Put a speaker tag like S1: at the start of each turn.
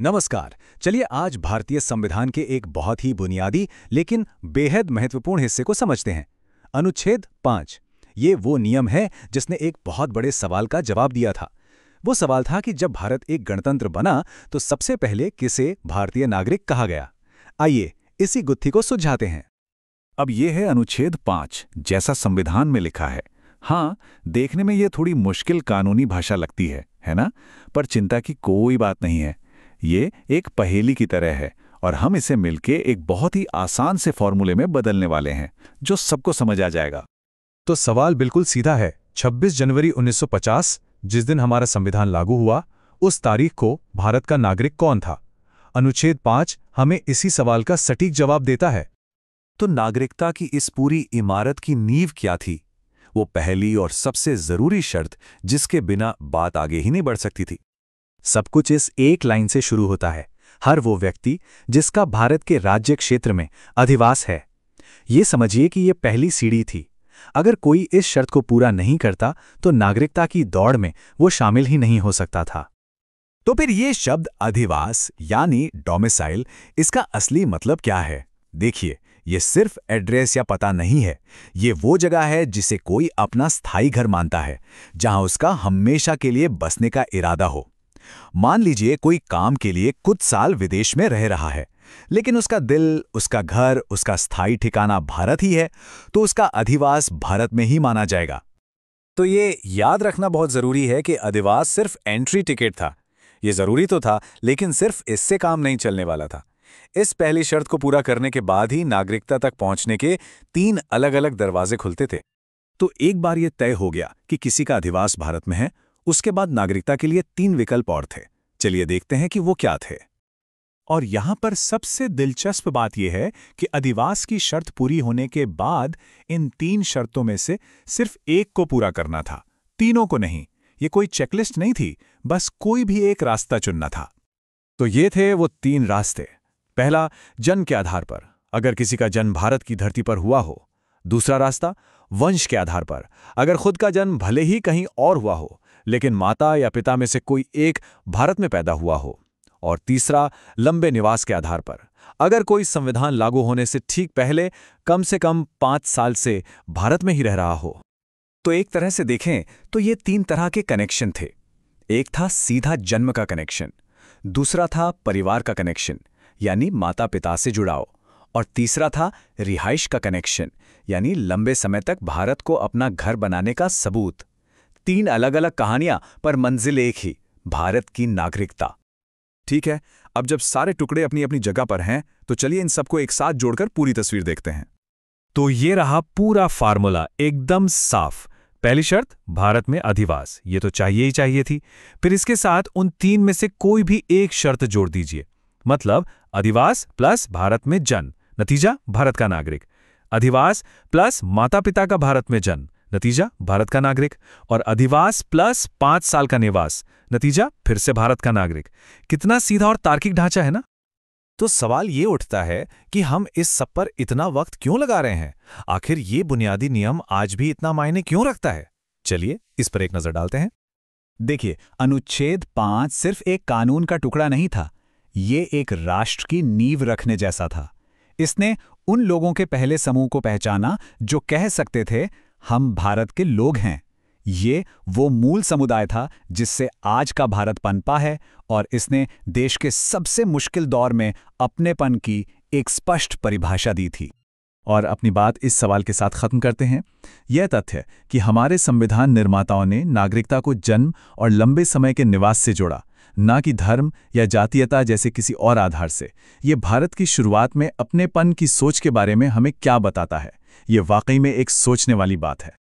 S1: नमस्कार। चलिए आज भारतीय संविधान के एक बहुत ही बुनियादी लेकिन बेहद महत्वपूर्ण हिस्से को समझते हैं। अनुच्छेद 5। ये वो नियम है जिसने एक बहुत बड़े सवाल का जवाब दिया था। वो सवाल था कि जब भारत एक गणतंत्र बना तो सबसे पहले किसे भारतीय नागरिक कहा गया। आइए इसी गुत्थी को सुलझाते हैं।
S2: अब ये है अनुच्छेद 5 जैसा संविधान में लिखा है। हाँ, देखने में ये थोड़ी मुश्किल कानूनी भाषा लगती है ना? पर चिंता की कोई बात नहीं है। ये एक पहेली की तरह है और हम इसे मिलके एक बहुत ही आसान से फॉर्मूले में बदलने वाले हैं जो सबको समझ आ जाएगा।
S3: तो सवाल बिल्कुल सीधा है। 26 जनवरी 1950 जिस दिन हमारा संविधान लागू हुआ, उस तारीख को भारत का नागरिक कौन था? अनुच्छेद 5 हमें इसी सवाल का सटीक जवाब देता है।
S2: तो नागरिकता की इस पूरी इमारत की नींव क्या थी? वो पहली और सबसे जरूरी शर्त जिसके बिना बात आगे ही नहीं बढ़ सकती थी।
S1: सब कुछ इस एक लाइन से शुरू होता है। हर वो व्यक्ति जिसका भारत के राज्य क्षेत्र में अधिवास है। ये समझिए कि ये पहली सीढ़ी थी। अगर कोई इस शर्त को पूरा नहीं करता तो नागरिकता की दौड़ में वो शामिल ही नहीं हो सकता था।
S4: तो फिर ये शब्द अधिवास यानी डोमिसाइल, इसका असली मतलब क्या है? देखिए, ये सिर्फ एड्रेस या पता नहीं है। ये वो जगह है जिसे कोई अपना स्थायी घर मानता है, जहां उसका हमेशा के लिए बसने का इरादा हो। मान लीजिए कोई काम के लिए कुछ साल विदेश में रह रहा है, लेकिन उसका दिल, उसका घर, उसका स्थायी ठिकाना भारत ही है, तो उसका अधिवास भारत में ही माना जाएगा।
S1: तो ये याद रखना बहुत जरूरी है कि अधिवास सिर्फ एंट्री टिकट था। ये जरूरी तो था, लेकिन सिर्फ इससे काम नहीं चलने वाला था। इस पहली शर्त को पूरा करने के बाद ही नागरिकता तक पहुंचने के 3 अलग-अलग दरवाजे खुलते थे।
S4: तो एक बार ये तय हो गया कि किसी का अधिवास भारत में है, उसके बाद नागरिकता के लिए 3 विकल्प और थे। चलिए देखते हैं कि वो क्या थे। और यहां पर सबसे दिलचस्प बात यह है कि अधिवास की शर्त पूरी होने के बाद इन 3 शर्तों में से सिर्फ एक को पूरा करना था, तीनों को नहीं। ये कोई चेकलिस्ट नहीं थी, बस कोई भी एक रास्ता चुनना था। तो ये थे वो 3 रास्ते। पहला, जन्म के आधार पर, अगर किसी का जन्म भारत की धरती पर हुआ हो। दूसरा रास्ता, वंश के आधार पर, अगर खुद का जन्म भले ही कहीं और हुआ हो, लेकिन माता या पिता में से कोई एक भारत में पैदा हुआ हो। और तीसरा, लंबे निवास के आधार पर, अगर कोई संविधान लागू होने से ठीक पहले कम से कम 5 साल से भारत में ही रह रहा हो। तो एक तरह से देखें तो ये 3 तरह के कनेक्शन थे। एक था सीधा जन्म का कनेक्शन, दूसरा था परिवार का कनेक्शन यानी माता पिता से जुड़ाव, और तीसरा था रिहाइश का कनेक्शन यानी लंबे समय तक भारत को अपना घर बनाने का सबूत। 3 अलग-अलग कहानियां पर मंजिल एक ही, भारत की नागरिकता। ठीक है, अब जब सारे टुकड़े अपनी अपनी जगह पर हैं, तो चलिए इन सबको एक साथ जोड़कर पूरी तस्वीर देखते हैं।
S3: तो ये रहा पूरा फार्मूला, एकदम साफ। पहली शर्त, भारत में अधिवास, ये तो चाहिए ही चाहिए थी। फिर इसके साथ उन 3 में से कोई भी एक शर्त जोड़ दीजिए। मतलब अधिवास प्लस भारत में जन्म, नतीजा भारत का नागरिक। अधिवास प्लस माता पिता का भारत में जन्म, नतीजा भारत का नागरिक। और अधिवास प्लस 5 साल का निवास, नतीजा फिर से भारत का नागरिक। कितना सीधा और तार्किक ढांचा है ना?
S4: तो सवाल ये उठता है कि हम इस सब पर इतना वक्त क्यों लगा रहे हैं? आखिर ये बुनियादी नियम आज भी इतना मायने क्यों रखता है? चलिए इस पर एक नजर डालते हैं। देखिए, अनुच्छेद 5 सिर्फ एक कानून का टुकड़ा नहीं था, ये एक राष्ट्र की नींव रखने जैसा था। इसने उन लोगों के पहले समूह को पहचाना जो कह सकते थे, हम भारत के लोग हैं। ये वो मूल समुदाय था जिससे आज का भारत पनपा है, और इसने देश के सबसे मुश्किल दौर में अपनेपन की एक स्पष्ट परिभाषा दी थी। और अपनी बात इस सवाल के साथ खत्म करते हैं। यह तथ्य कि हमारे संविधान निर्माताओं ने नागरिकता को जन्म और लंबे समय के निवास से जोड़ा, ना कि धर्म या जातीयता जैसे किसी और आधार से। ये भारत की शुरुआत में अपनेपन की सोच के बारे में हमें क्या बताता है? ये वाकई में एक सोचने वाली बात है।